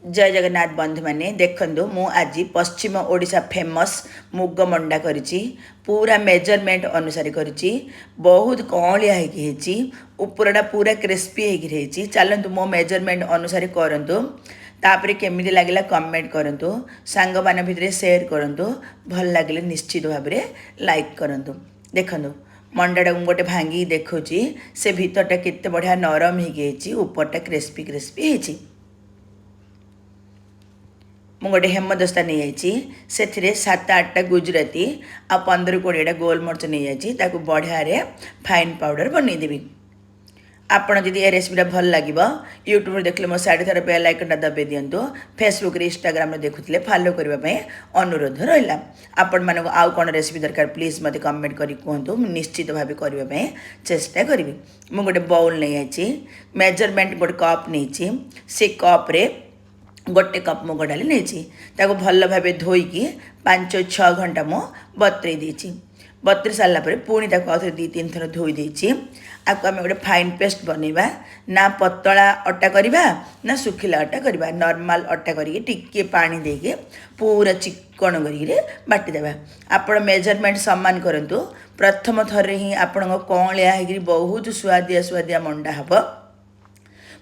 जय जगन्नाथ बंधु मैंने देखु मु आज पश्चिम ओडिशा फेमस मुग मंडा करी पूरा मेजरमेंट अनुसार करी बहुत कौलिया होपरटा पूरा क्रिस्पी होगी चलतु मो मेजरमेंट अनुसार करूँ तापर केमी लगे कमेंट करूँ सांग मान भितर सेयार करूँ भल लगे निश्चित भाव में लाइक करूँ देखु मंडाटा गोटे भांगी देखुची से भितरटा केते बढ़िया नरम होपरटा क्रिस्पी क्रिस्पी होती मु गोटे हेमदस्ता नहीं जाइए से 7-8टा गुजराती आ 15-20टा गोलमर्च नहीं जाइए बढ़िया फाइन पाउडर बनईदेवी आपड़ जदि ए रेसिपीटा भल लगे यूट्यूब देखले मो साइड थर बेल आइकनटा दबे दिंतु फेसबुक इंस्टाग्राम देखुले फॉलो करने अनुरोध रहा आपण मानक आउ कौन रेसिपी दरकार प्लीज मत कमेंट करी कहतु निश्चित भाव करने चेष्टा करी मु गोटे बाउल नहीं जाइए मेजरमेंट गोटे कप नहीं से कप्रे गोटे कप मुग डाली नहीं भल भाव धोईकी 5-6 घंटा मु बतरे देती बतरी सारापर पुणी आउे 2-3 थर धोई देती आपको आम गोटे फाइन पेस्ट बनइबा ना पतला अटा करवा ना सुखिला अटा करवा नॉर्मल अटा करके टिके पानी देके पूरा चिकन करके बाटिदेबा आपण मेजरमेंट सम्मान करंतु प्रथम थर ही आपण कौलिया होगी बहुत सुआदिया सुआदिया मंडा हम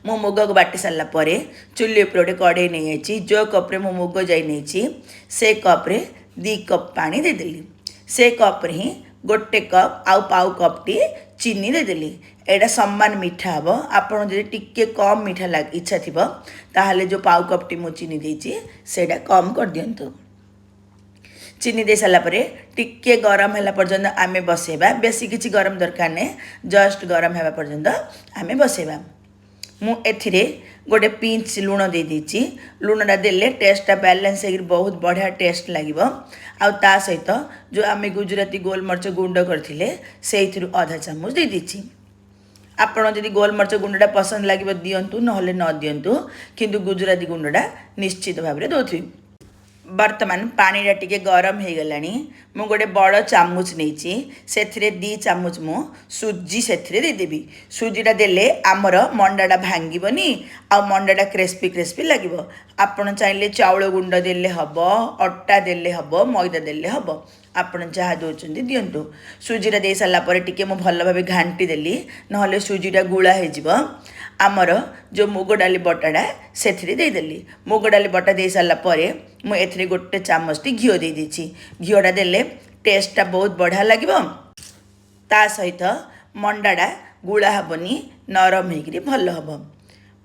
मो मुग को बाटी सारा चुली उपर गोटे कड़े नहीं जाइए जो कप्रे मो मुग जाई नहीं से कप्रे 2 कप पानी देदेली से कप्रे ही गोटे कप आउ पाउ कप टी चीनी देदेली एटा सम्मान मीठा हम आपड़ जो टिके कम मीठा लग इच्छा थी ताहले जो पाउ कप टी मु चीनी देची सेटा कम कर दियंतु चीनी दे सारापर टिके गरम है पर्यंत आमे बसेबा बेसी किसी गरम दरकार नहीं जस्ट गरम है पर्यंत आमे बसेबा मु एथिरे गोटे पिंच लुण दे देची लुणटा देले टेस्टा बैलेंस हो बहुत बढ़िया टेस्ट लगे आ सहित जो आम गुजराती गोलमर्च गुंड करथिले से आधा चामच दे देची आपण जदि गोलमर्च गुंडा पसंद लगे दिंतु ना न दिंतु किंतु गुजराती गुंडा निश्चित भाव में दौथि बर्तमान पानीटा टिके गरम हो गला मु गोटे बड़ चामच नहीं से 2 चामच मु सुजी से देदेवी सुजीटा देले आमर मंडाटा भांगीबनी आ मंडाटा क्रिस्पी क्रिस्पी लगे आपण चाहिए चाउल गुंड देले हब अटा देले हब मैदा देले हब आपण जहाँ दौरान दिंतु सुजीटा दे सारापर टिके मु भल भाव घांटी देली ना सुजीटा गुला हो आमर जो मुग डाली बटाटा से देदेली मुग डाली बटा दे सारापर मुझे गोटे चामच टी घीओ दे देची घीओटा देले टेस्टा बहुत बढ़िया लगे ता सहित मंडाटा गुला हेनी नरम होकर भल हम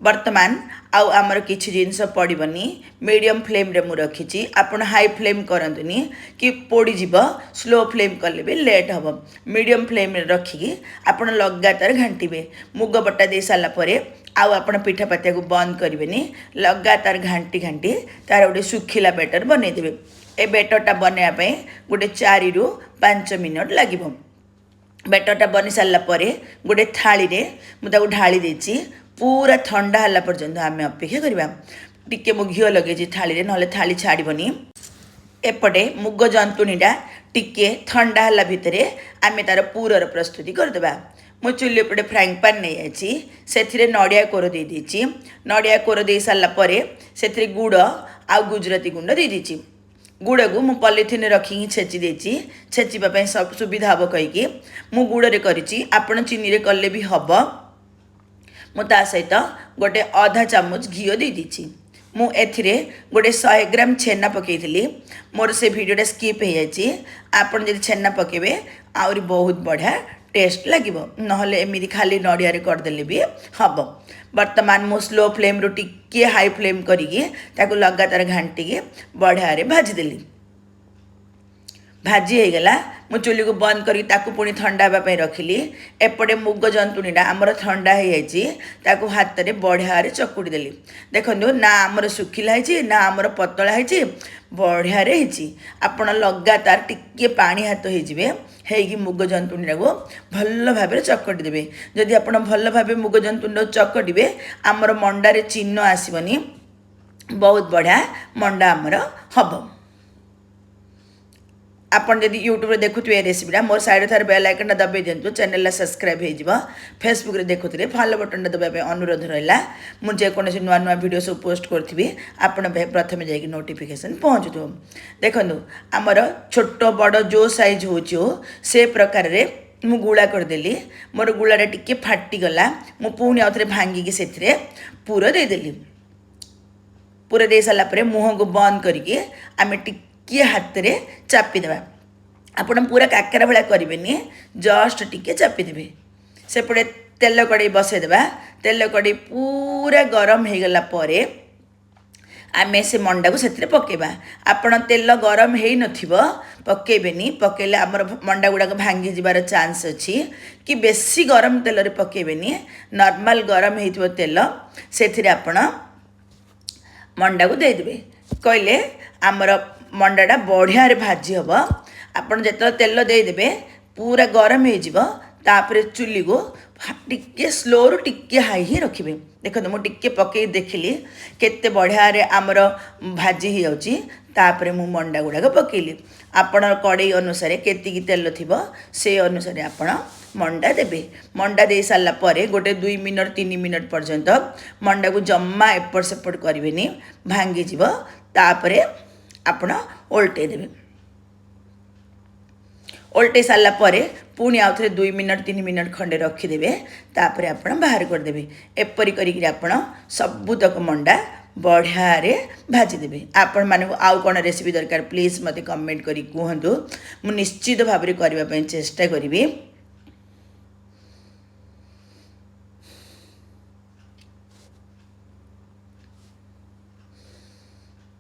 बर्तमान आउ आमर किछि जिनस पड़बनी मीडियम फ्लेम रे मु रखी आपण हाई फ्लेम करंतुनी कि पोड़ीजीव स्लो फ्लेम कले भी लेट हम मीडियम फ्लेम रे रखिकी आपण लगातार घांटे मुग बटा दे सारापर आउ आपण पिठा पातिया को बंद करेंगे लगातार घांटी घांटी तार गोटे सुखिला बेटर बनईदेवे ए बेटरटा बनवाई गोटे 4-5 मिनट लगे बेटरटा बनी सारापर गोटे थाली रे मुझे ढाली देची पूरा ठंडा है पर्यंत आम अपेक्षा करवा टिके मु घीओ लगे थाली रे नले थाली छाड़बनी एपटे मुग जंतुणीटा टिके ठंडा है भितर आम तार पूरर प्रस्तुति करदेबा मु चुली उपटे फ्राइंग पैन नहीं जाइए नड़िया कोर दे देची नड़िया कोर दे सारापर से गुड़ आ गुजराती गुंड दे देची गुड़ को मु पॉलिथिन रखी छेची देची छेचिबा सब सुविधा हम कहीकि मु गुड़े करी आपण चीनी रे कले भी हम मुता सहित गोटे आधा चामच घीओ दे देची मु एथिरे गोटे 100 ग्राम छेना पकईली मोर से वीडियोटा स्किप हो जाए आपन जब छेना पकेबे आउरी बहुत बढ़िया टेस्ट लगे ना एमती खाली नड़िया करदे भी हम बर्तमान मु स्लो फ्लेम रू टिके हाई फ्लेम करी लगातार घांटिकी बढ़िया भाजीदेली भाजी हो गला मु चुली को बंद करी पुणी ठंडा हाँपाई रखिली एपटे मुग जंतुणीटा आमर ठंडा हो जाती हाथ में बढ़िया चकुड़ी देली देखो ना आमर सुखिला है ना आमर पतला है बढ़िया आपण लगातार टिके पानी हाथ होगी मुग जंतुणीटा को भल भाव चकटी देवे जदि आप भल भाव मुग जंतुणी चकटे आमर मंडारे चिन्ह आसबनी बहुत बढ़िया मंडा आमर हम ଆପଣ ଯଦି ୟୁଟ୍ୟୁବରେ ଦେଖୁଥିବେ ଏ ରେସିପିଟା ମୋର ସାଇଡ଼୍ ଥାର ବେଲ୍ ଆଇକନ୍ଟା ଦବାଇ ଦିଅନ୍ତୁ, ଚ୍ୟାନେଲଟା ସବସ୍କ୍ରାଇବ୍ ହେଇଯିବ। ଫେସବୁକ୍ରେ ଦେଖୁଥିଲେ ଫଲୋ ବଟନ୍ଟା ଦେବା ପାଇଁ ଅନୁରୋଧ ରହିଲା। ମୁଁ ଯେକୌଣସି ନୂଆ ନୂଆ ଭିଡ଼ିଓ ସବୁ ପୋଷ୍ଟ କରିଥିବି ଆପଣଙ୍କ ପାଇଁ ପ୍ରଥମେ ଯାଇକି ନୋଟିଫିକେସନ୍ ପହଞ୍ଚୁଥିବ। ଦେଖନ୍ତୁ ଆମର ଛୋଟ ବଡ଼ ଯେଉଁ ସାଇଜ୍ ହେଉଛି ହଉ ସେ ପ୍ରକାରରେ ମୁଁ ଗୁଳା କରିଦେଲି। ମୋର ଗୁଳାଟା ଟିକେ ଫାଟିଗଲା, ମୁଁ ପୁଣି ଆଉ ଥରେ ଭାଙ୍ଗିକି ସେଥିରେ ପୁର ଦେଇଦେଲି। ପୁର ଦେଇ ସାରିଲା ପରେ ମୁହଁକୁ ବନ୍ଦ କରିକି ଆମେ ଟିକିଏ ହାତରେ ଚାପିଦେବା। ଆପଣ ପୁରା କାକରା ଭଳିଆ କରିବେନି, ଜଷ୍ଟ ଟିକେ ଚାପିଦେବେ। ସେପଟେ ତେଲ କଡ଼େଇ ବସାଇଦେବା। ତେଲ କଡ଼େଇ ପୁରା ଗରମ ହେଇଗଲା ପରେ ଆମେ ସେ ମଣ୍ଡାକୁ ସେଥିରେ ପକାଇବା। ଆପଣ ତେଲ ଗରମ ହେଇନଥିବ ପକାଇବେନି, ପକାଇଲେ ଆମର ମଣ୍ଡା ଗୁଡ଼ାକ ଭାଙ୍ଗିଯିବାର ଚାନ୍ସ ଅଛି। କି ବେଶୀ ଗରମ ତେଲରେ ପକାଇବେନି, ନର୍ମାଲ ଗରମ ହେଇଥିବ ତେଲ ସେଥିରେ ଆପଣ ମଣ୍ଡାକୁ ଦେଇଦେବେ। କହିଲେ ଆମର ମଣ୍ଡାଟା ବଢ଼ିଆରେ ଭାଜି ହେବ। ଆପଣ ଯେତେବେଳେ ତେଲ ଦେଇଦେବେ ପୁରା ଗରମ ହେଇଯିବ, ତାପରେ ଚୁଲିକୁ ଟିକେ ସ୍ଲୋରୁ ଟିକେ ହାଇ ହିଁ ରଖିବେ। ଦେଖନ୍ତୁ ମୁଁ ଟିକେ ପକାଇ ଦେଖିଲି କେତେ ବଢ଼ିଆରେ ଆମର ଭାଜି ହେଇଯାଉଛି। ତାପରେ ମୁଁ ମଣ୍ଡା ଗୁଡ଼ାକ ପକାଇଲି। ଆପଣ କଡ଼େଇ ଅନୁସାରେ କେତିକି ତେଲ ଥିବ ସେ ଅନୁସାରେ ଆପଣ ମଣ୍ଡା ଦେବେ। ମଣ୍ଡା ଦେଇ ସାରିଲା ପରେ ଗୋଟେ 2 ମିନିଟ୍ 3 ମିନିଟ୍ ପର୍ଯ୍ୟନ୍ତ ମଣ୍ଡାକୁ ଜମା ଏପଟ ସେପଟ କରିବେନି, ଭାଙ୍ଗିଯିବ। ତାପରେ ଆପଣ ଓଲଟେଇ ଦେବେ। ଓଲଟେଇ ସାରିଲା ପରେ ପୁଣି ଆଉ ଥରେ 2 ମିନିଟ୍ 3 ମିନିଟ୍ ଖଣ୍ଡେ ରଖିଦେବେ। ତାପରେ ଆପଣ ବାହାର କରିଦେବେ। ଏପରି କରିକିରି ଆପଣ ସବୁତକ ମଣ୍ଡା ବଢ଼ିଆରେ ଭାଜିଦେବେ। ଆପଣମାନଙ୍କୁ ଆଉ କ'ଣ ରେସିପି ଦରକାର ପ୍ଲିଜ୍ ମୋତେ କମେଣ୍ଟ କରି କୁହନ୍ତୁ, ମୁଁ ନିଶ୍ଚିତ ଭାବରେ କରିବା ପାଇଁ ଚେଷ୍ଟା କରିବି।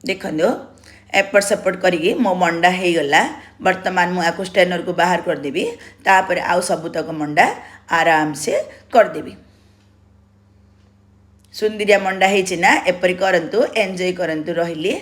ଦେଖନ୍ତୁ ଏପଟ ସେପଟ କରିକି ମୋ ମଣ୍ଡା ହେଇଗଲା। ବର୍ତ୍ତମାନ ମୁଁ ଆକୁ ଷ୍ଟ୍ରେନରକୁ ବାହାର କରିଦେବି। ତାପରେ ଆଉ ସବୁତକ ମଣ୍ଡା ଆରାମସେ କରିଦେବି। ସୁନ୍ଦରିଆ ମଣ୍ଡା ହେଇଛି ନା, ଏପରି କରନ୍ତୁ, ଏନ୍ଜୟ କରନ୍ତୁ। ରହିଲି।